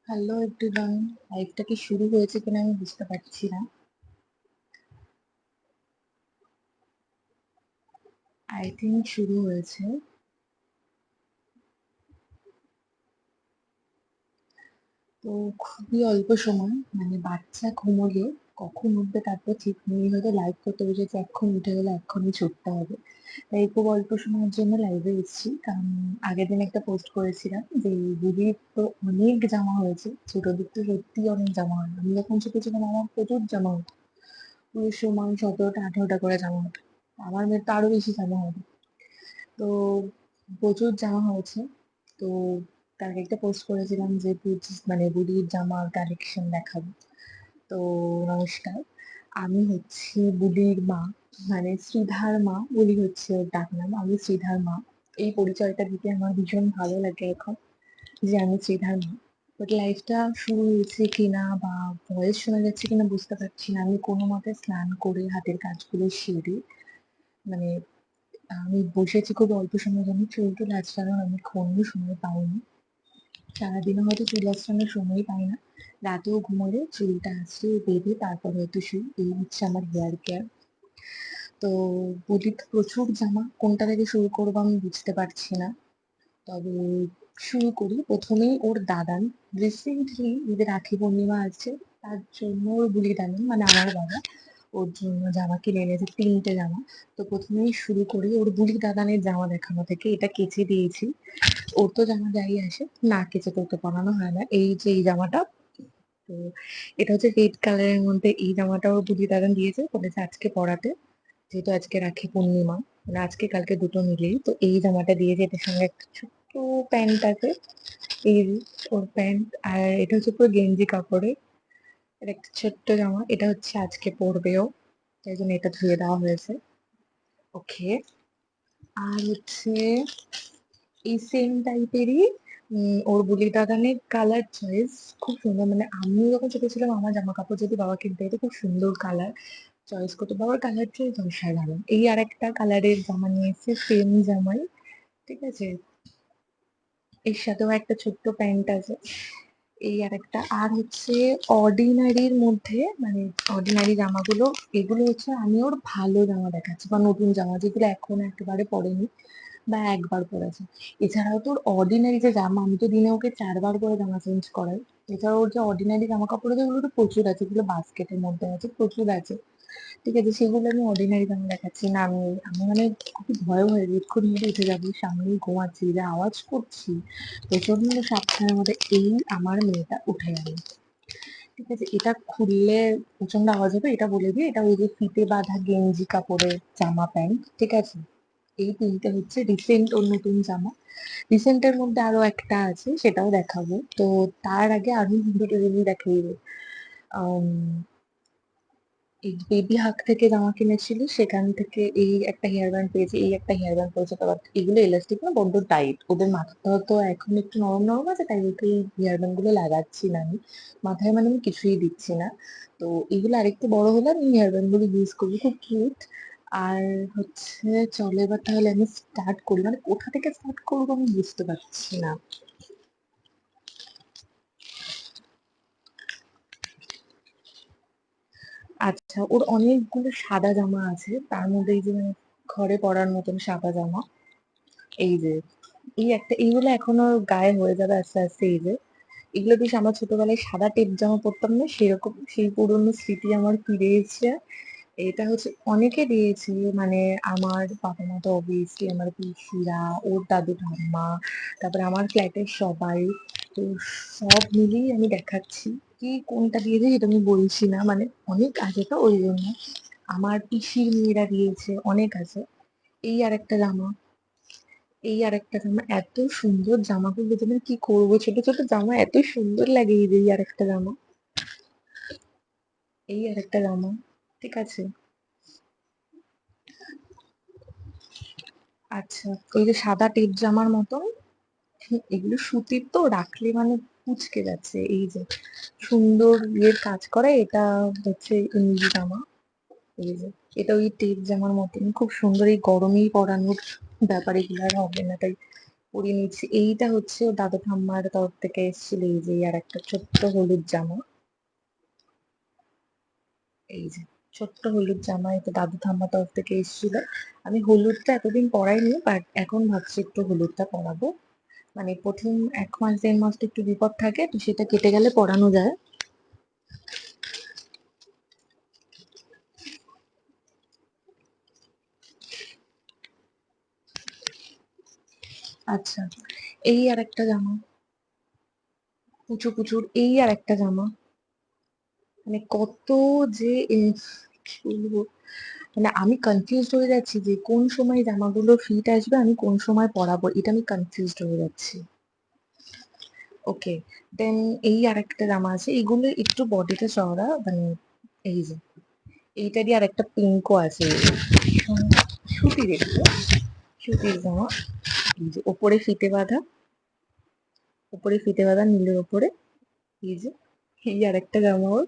Hello everyone, লাইভটা কি শুরু হয়েছে কিনা আমি বুঝতে পারছি না। আই থিঙ্ক শুরু হয়েছে। তো খুবই অল্প সময়, মানে বাচ্চা ঘুমোলে কখন উঠবে তারপর ঠিক নেই, হয়তো লাইভ করতে বসেছে, এক্ষুনি উঠে গেলে এক্ষুনি ছুটতে হবে। তাই খুব অল্প সময়ের জন্য লাইভে এসেছি, কারণ আগের দিন একটা পোস্ট করেছিলাম যে দিদির তো অনেক জামা হয়েছে। ছোটদের তো সত্যি অনেক জামা হয়, আমি যখন ছোট ছিলাম আমার প্রচুর জামা হতো, পুরো সময় 17টা 18টা করে জামা হতো। আমার মেয়ের তো আরো বেশি জামা হবে। তো প্রচুর জামা হয়েছে। তো তার আগে একটা পোস্ট করেছিলাম যে মানে বুড়ির জামার কালেকশন দেখাবো। তো নমস্কার, আমি হচ্ছি বুলির মা, মানে শ্রীধার মা। বুলি হচ্ছে ওর ডাক নাম, আমি শ্রীধার মা। এই পরিচয়টা দিতে আমার ভীষণ ভালো লাগে এখন, যে আমি শ্রীধার মা। বাট লাইফটা শুরু হয়েছে কিনা বা ভয়েস শোনা যাচ্ছে কিনা বুঝতে পারছি না। আমি কোনো মতে স্নান করে হাতের কাজগুলো সেরে, মানে আমি বসেছি খুব অল্প সময়ের জন্য। চুল টুল আঁচড়ানোর আমি কোনো সময় পাইনি, সারাদিনও হয়তো চুল আঁচড়ানোর সময় পাই না। রাতেও ঘুমোলে চুলটা আঁচড়ে বেঁধে তারপর হয়তো শুই, এই হচ্ছে আমার হেয়ার কেয়ার। তো বলি তো প্রচুর জামা, কোনটা থেকে শুরু করবো আমি বুঝতে পারছি না। তবে শুরু করি প্রথমেই ওর দাদান। রিসেন্টলি ঈদের রাখি পূর্ণিমা আছে, তার জন্য ওর বুলি দাদান মানে আমার বাবা ওর জন্য জামা কিনে এনেছে, 3টে জামা। তো প্রথমেই শুরু করি ওর বুলি দাদানের জামা দেখানো থেকে। এটা কেচে দিয়েছি, ওর তো জামা যাই আসে না কেচে তো ওকে পরানো হয় না। এই যে এই জামাটা, তো এটা হচ্ছে রেড কালারের মধ্যে। এই জামাটা ওর বুলি দাদান দিয়েছে, বলেছে আজকে পরাতে, যেহেতু আজকে রাখি পূর্ণিমা, মানে আজকে কালকে দুটো মিলেই। তো এই জামাটা দিয়েছে, এটার সঙ্গে একটা ছোট্ট প্যান্ট আছে, এই যে ওর প্যান্ট। আর এটা হচ্ছে পুরো গেঞ্জি কাপড়ের, এটা একটা ছোট্ট জামা, এটা হচ্ছে আজকে পরবেও, তাই জন্য এটা ধুয়ে দেওয়া হয়েছে। ওকে। আর হচ্ছে এই সেম টাইপেরই ওর বুলি দাদানের কালার চয়েস খুব সুন্দর। মানে আমি যখন ছোট ছিলাম আমার জামা কাপড় যদি বাবা কিনতে হতো, খুব সুন্দর কালার চয়েস করতো। বাবার কালার চয়েস অসাধারণ। এই আর একটা কালারের জামা নিয়ে এসেছে, সেম জামাই, ঠিক আছে, এর সাথেও একটা ছোট্ট প্যান্ট আছে। এই আর একটা। আর হচ্ছে অর্ডিনারির মধ্যে, মানে অর্ডিনারি জামাগুলো, এগুলো হচ্ছে আমি ওর ভালো জামা দেখাচ্ছি বা নতুন জামা যেগুলো এখনো একেবারে পরেনি বা একবার পরেছে। এছাড়াও তোর অর্ডিনারি যে জামা, আমি তো দিনে ওকে 4বার করে জামা চেঞ্জ করাই। এছাড়াও ওর যে অর্ডিনারি জামা কাপড় আছে ওগুলো তো প্রচুর আছে, যেগুলো বাস্কেটের মধ্যে আছে প্রচুর আছে, ঠিক আছে, সেগুলো আমি অর্ডিনারি জামা দেখাচ্ছি না। আমি আমি মানে খুবই ভয়ে ভয়ে এক্ষুনি মধ্যে উঠে যাবো, সামনেই ঘুমাচ্ছি, যে আওয়াজ করছি প্রচন্ড সাবধানের মধ্যে, এই আমার মেয়েটা উঠে গেল, ঠিক আছে। এটা খুললে প্রচন্ড আওয়াজ হবে, এটা বলে দিই, এটা ওই যে ফিতে বাঁধা গেঞ্জি কাপড়ের জামা প্যান্ট, ঠিক আছে। এই 3টে হচ্ছে রিসেন্ট ওর নতুন জামা। রিসেন্টের মধ্যে আরো একটা আছে, সেটাও দেখাবো। তো তার আগে আমি দুটো জিনিস দেখিয়ে দিই। আম, এই বেবি হাগ থেকে জামা কিনেছিল, সেখান থেকে এই একটা হেয়ার ব্যান্ড পেয়েছি, এই একটা হেয়ার ব্যান্ড পেয়েছে। তবে এগুলো ইলাস্টিক না, বড্ড টাইট, ওদের মাথাটা তো এখন একটু নরম নরম আছে, তাই ওকে এই হেয়ার ব্যান্ড গুলো লাগাচ্ছি না আমি মাথায়, মানে আমি কিছুই দিচ্ছি না। তো এগুলো আরেকটু বড় হলে আমি হেয়ার ব্যান্ড গুলো ইউজ করবো, খুব কিউট। আর হচ্ছে চলে, এবার তাহলে আমি স্টার্ট করি, মানে কোথা থেকে স্টার্ট করবো আমি বুঝতে পারছি না। আচ্ছা, ওর অনেকগুলো সাদা জামা আছে, তার মধ্যে এই যে মানে ঘরে পরার মতন সাদা জামা, এই যে এই একটা, এইগুলো এখনো গায়ে হয়ে যাবে আস্তে আস্তে। এই যে এগুলো বেশ, আমার ছোটবেলায় সাদা টেপ জামা পরতাম না, সেরকম সেই পুরোনো স্মৃতি আমার ফিরে এসেছে। এটা হচ্ছে অনেকে দিয়েছে, মানে আমার বাবা মা তো অবভিয়াসলি, আমার পিসিরা, ওর দাদু ঠাম্মা, তারপরে আমার ফ্ল্যাটের সবাই। তো সব মিলিয়ে আমি দেখাচ্ছি, কি কোনটা দিয়েছে সেটা আমি বলছি না, মানে অনেক আছে তো ওই জন্য। আমার পিসির মেয়েরা দিয়েছে, অনেক আছে। এই আর একটা জামা, এই আর একটা জামা, এত সুন্দর জামাগুলো যে আমি কি করবো, ছোট ছোট জামা এত সুন্দর লাগে। এই যে এই আর একটা জামা, এই আর একটা জামা, ঠিক আছে। আচ্ছা, ওই যে সাদা টেপ জামার মতন, এগুলো সুতির তো, রাখলে মানে কুঁচকে যাচ্ছে। এই যে সুন্দর ইয়ের কাজ করে, এটা হচ্ছে ইন্দি জামা। এই যে এটা ওই টেপ জামার মতন খুব সুন্দর, এই গরমেই পরানোর ব্যাপার, এগুলো আর হবে না তাই পরিয়ে নিচ্ছি। এইটা হচ্ছে ওর দাদু ঠাম্মার তরফ থেকে এসেছিল, এই যে আর একটা ছোট্ট হলুদ জামা, এই যে ছোট্ট হলুদ জামা, এটা দাদু ঠাম্মার তরফ থেকে এসেছিল। আমি হলুদটা এতদিন পরাইনি, বাট এখন ভাবছি একটু হলুদটা পরাবো। মানে প্রথম 1 মাস 1.5 মাস তো একটু বিপদ থাকে, তো সেটা কেটে গেলে পরানো যায়। আচ্ছা, এই আর একটা জামা, কুচু কুচুর এই আর একটা জামা, মানে কত যে কি বলবো, মানে আমি কনফিউজড হয়ে যাচ্ছি যে কোন সময় জামাগুলো ফিট আসবে, আমি কোন সময় পরাবো, এটা আমি কনফিউজড হয়ে যাচ্ছি। ওকে, দেন এই আরেকটা জামা আছে, এইগুলো একটু বডিটা চওড়া, মানে এই যে এইটারই আর একটা পিঙ্কও আছে, সুতির, এগুলো সুতির জামা, এই যে ওপরে ফিতে বাঁধা, ওপরে ফিতে বাঁধা নীলের ওপরে, এই যে এই আর একটা জামা ওর।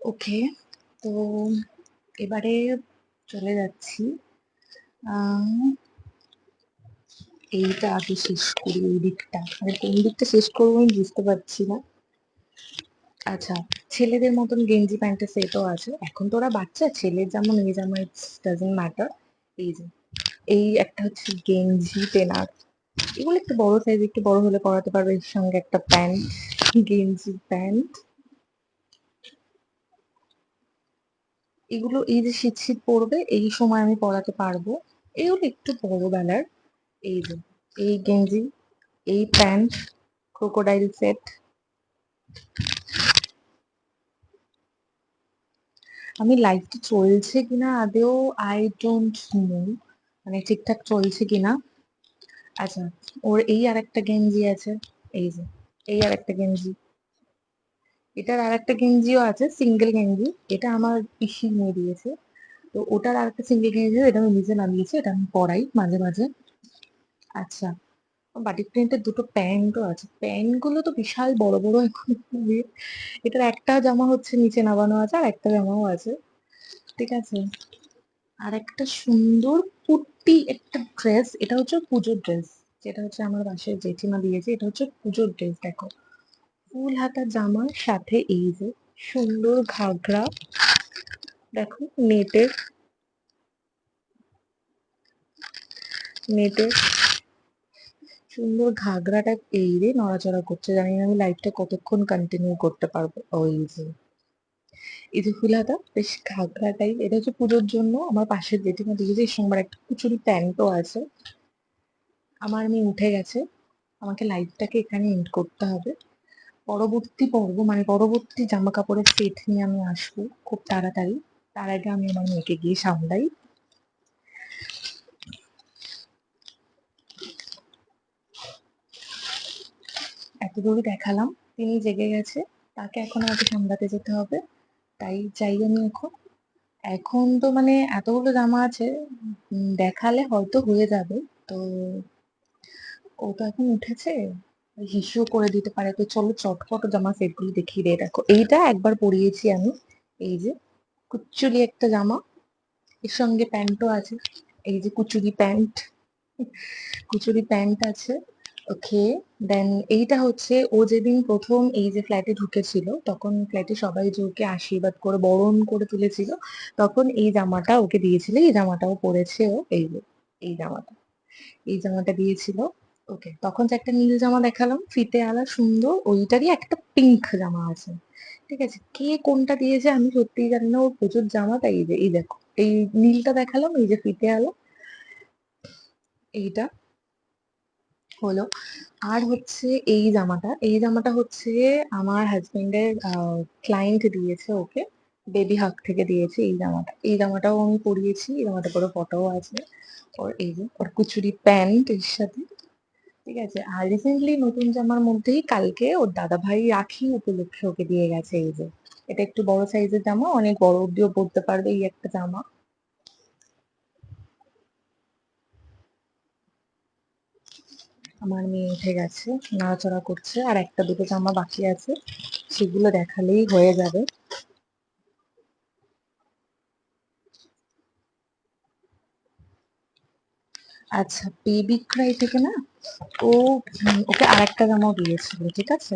ওকে, তো এবারে চলে যাচ্ছি, আহ এইটা আগে শেষ করি, এই দিকটা মানে কোন দিকটা শেষ করবো আমি বুঝতে পারছি না। আচ্ছা, ছেলেদের মতন গেঞ্জি প্যান্টের সেটও আছে, এখন তো ওরা বাচ্চা, ছেলের জামা মেয়ে জামা ইটস ডাজন্ট ম্যাটার। এই যে এই একটা হচ্ছে গেঞ্জি তেনার, এগুলো একটু বড় সাইজ, একটু বড় হলে পরাতে পারবে, এর সঙ্গে একটা প্যান্ট, গেঞ্জি প্যান্ট। এগুলো এই যে শীত শীত পড়বে এই সময় আমি পরাতে পারবো, এগুলো একটু বড় বেলার। এই যে এই গেঞ্জি, এই প্যান্ট, ক্রোকোডাইল সেট। আমি লাইফটা চলছে কিনা আদেও আই ডোন্ট নো, মানে ঠিকঠাক চলছে কিনা। আচ্ছা, ওর এই আরেকটা গেঞ্জি আছে, এই যে এই আরেকটা গেঞ্জি, এটার আরেকটা গেঞ্জিও আছে, সিঙ্গেল গেঞ্জি, এটা আমার পিসি নিয়ে দিয়েছে। তো ওটার আরেকটা সিঙ্গেল গেঞ্জি, এটা আমি নিজে নামিয়েছি, এটা আমি পরাই মাঝে মাঝে। আচ্ছা, বাটিক প্রিন্টের দুটো প্যান্টও আছে, প্যান্ট গুলো তো বিশাল বড় বড় এখন খুবই। এটার একটা জামা হচ্ছে নিচে নামানো আছে, আর একটা জামাও আছে, ঠিক আছে। আর একটা সুন্দর কুর্তি একটা ড্রেস, এটা হচ্ছে পুজোর ড্রেস, যেটা হচ্ছে আমার বাসায় জেঠিমা দিয়েছে, এটা হচ্ছে পুজোর ড্রেস। দেখো, ফুল হাতা জামার সাথে এই যে সুন্দর ঘাগরা, দেখো নেটের, নেটের সুন্দর ঘাগরাটা এই রে নড়াচড়া করছে, জানি না আমি লাইফটা কতক্ষণ কন্টিনিউ করতে পারবো। ওই যে এই যে ফুল হাতা বেশ ঘাগরা টাইপ, এটা হচ্ছে পুজোর জন্য আমার পাশের জেঠিমা দিয়েছে, এর সঙ্গে আবার একটা কুচুরি প্যান্টও আছে। আমার মেয়ে উঠে গেছে, আমাকে লাইফটাকে এখানে এন্ড করতে হবে। পরবর্তী পর্ব মানে পরবর্তী জামা কাপড়ের সেট নিয়ে আমি আসবো খুব তাড়াতাড়ি। তার আগে আমি আমার মেয়েকে গিয়ে সামলাই। এত দূরে দেখালাম, তিনি জেগে গেছে, তাকে এখন আমাকে সামলাতে যেতে হবে, তাই চাই আমি এখন। এখন তো মানে এতগুলো জামা আছে, দেখালে হয়তো হয়ে যাবে। তো ও তো এখন উঠেছে, হিসু করে দিতে পারে, তো চলো চটপট জামা সেটগুলো দেখিয়ে দিয়ে, দেখো এইটা একবার পরিয়েছি আমি, এই যে কুচ্চুলি একটা জামা, এর সঙ্গে প্যান্টও আছে, এই যে কুচুরি প্যান্ট, কুচুরি প্যান্ট আছে। ওকে, দেন এইটা হচ্ছে ও যেদিন প্রথম এই যে ফ্ল্যাটে ঢুকেছিল, তখন ফ্ল্যাটে সবাই যে ওকে আশীর্বাদ করে বরণ করে তুলেছিল, তখন এই জামাটা ওকে দিয়েছিল, এই জামাটাও পরেছে ও, এই যে এই জামাটা, এই জামাটা দিয়েছিল ওকে। তখন যে একটা নীল জামা দেখালাম ফিতে আলা সুন্দর, ওইটারই একটা পিঙ্ক জামা আছে, ঠিক আছে। কে কোনটা দিয়েছে আমি সত্যিই জানি না, ওর প্রচুর জামা, তাই এই যে এই দেখো, এই নীলটা দেখালাম, এই যে ফিতে আলা এইটা হলো। আর হচ্ছে এই জামাটা, এই জামাটা হচ্ছে আমার হাজবেন্ডের ক্লায়েন্ট দিয়েছে ওকে, বেবি হাগ থেকে দিয়েছে এই জামাটা, এই জামাটাও আমি পরিয়েছি, এই জামাটা পরে ফটোও আছে ওর, এই যে ওর কুচুরি প্যান্ট এর সাথে, ঠিক আছে। আর রিসেন্টলি নতুন জামার মধ্যেই কালকে ওর দাদা ভাই রাখি উপলক্ষে ওকে দিয়ে গেছে, এই যে এটা একটু বড় সাইজের জামা, অনেক বড় অব্দিও পরতে পারবে এই একটা জামা। আমার মেয়ে উঠে গেছে, নাড়াচাড়া করছে, আর একটা দুটো জামা বাকি আছে, সেগুলো দেখালেই হয়ে যাবে। আচ্ছা, বেবি ক্রাই থেকে না ও ওকে আরেকটা জামাও দিয়েছিল, ঠিক আছে?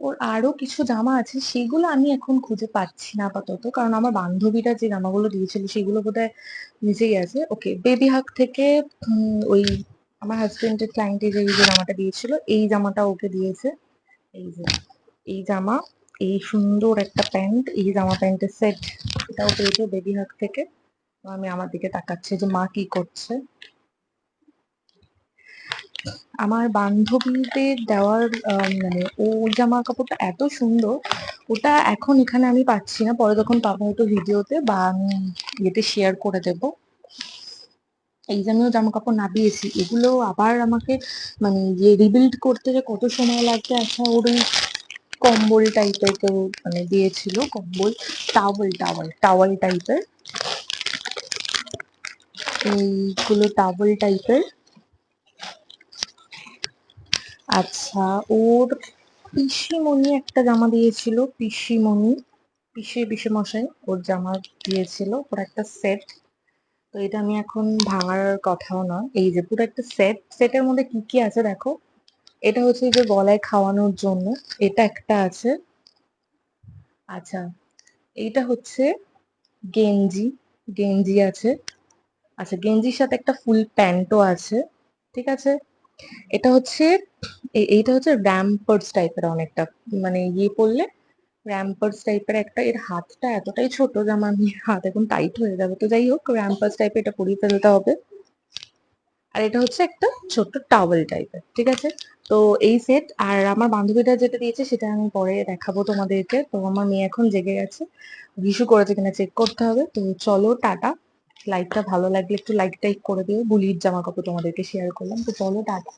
ওর আরো কিছু জামা আছে, সেগুলো আমি এখন খুঁজে পাচ্ছি না আপাতত, কারণ আমার বান্ধবীরা যে জামাগুলো দিয়েছিল সেগুলো বোধহয় নিচেই আছে। ওকে, বেবি হাগ থেকে ওই আমার হাজবেন্ডের ক্লায়েন্টে যে এই যে জামাটা দিয়েছিল, এই জামাটা ওকে দিয়েছে। এই যে এই জামা, এই সুন্দর একটা প্যান্ট, এই জামা প্যান্টের সেট, এটাও পেয়েছে বেবি হাগ থেকে। তো আমি আমার দিকে তাকাচ্ছি যে মা কি করছে। আমার বান্ধবীদের দেওয়ার মানে ও জামা কাপড়টা এত সুন্দর, ওটা এখন এখানে আমি পাচ্ছি না, পরে যখন পাবো হয়তো ভিডিওতে বা আমি ইয়েতে শেয়ার করে দেবো। এই যে আমিও জামা কাপড় নাবিয়েছি, এগুলো আবার আমাকে মানে ইয়ে রিবিল্ড করতে যে কত সময় লাগবে। আচ্ছা, ওর ওই কম্বল টাইপের কেউ মানে দিয়েছিল, কম্বল, টাওয়েল টাওয়েল টাওয়েল টাইপের, এইগুলো টাওয়েল টাইপের। আচ্ছা, ওর পিসিমণি একটা জামা দিয়েছিল, পিসিমণি, পিসে মশাই ওর জামা দিয়েছিল, ওর একটা সেট। তো এটা আমি এখন ভাঙার কথাও না, এই যে পুরো একটা সেট, সেটের মধ্যে কি কি আছে দেখো। এটা হচ্ছে এই যে গলায় খাওয়ানোর জন্য, এটা একটা আছে। আচ্ছা, এইটা হচ্ছে গেঞ্জি, গেঞ্জি আছে। আচ্ছা, গেঞ্জির সাথে একটা ফুল প্যান্টও আছে, ঠিক আছে। এটা হচ্ছে এইটা হচ্ছে র্যাম্পার্স টাইপের অনেকটা, মানে ইয়ে পরলে র্যাম্পার্স টাইপের একটা, এর হাতটা এতটাই ছোট যে আমার মেয়ের হাত এখন টাইট হয়ে যাবে, তো যাই হোক র্যাম্পার্স টাইপের এটা পরিয়ে ফেলতে হবে। আর এটা হচ্ছে একটা ছোট্ট টাওয়েল টাইপের, ঠিক আছে। তো এই সেট, আর আমার বান্ধবীটা যেটা দিয়েছে সেটা আমি পরে দেখাবো তোমাদেরকে। তো আমার মেয়ে এখন জেগে গেছে, হিসু করেছে কিনা চেক করতে হবে। তো চলো টাটা, লাইকটা ভালো লাগলে একটু লাইক টাইক করে দিও, বুলির জামা কাপড় তোমাদেরকে শেয়ার করলাম, তো চলো টাটা।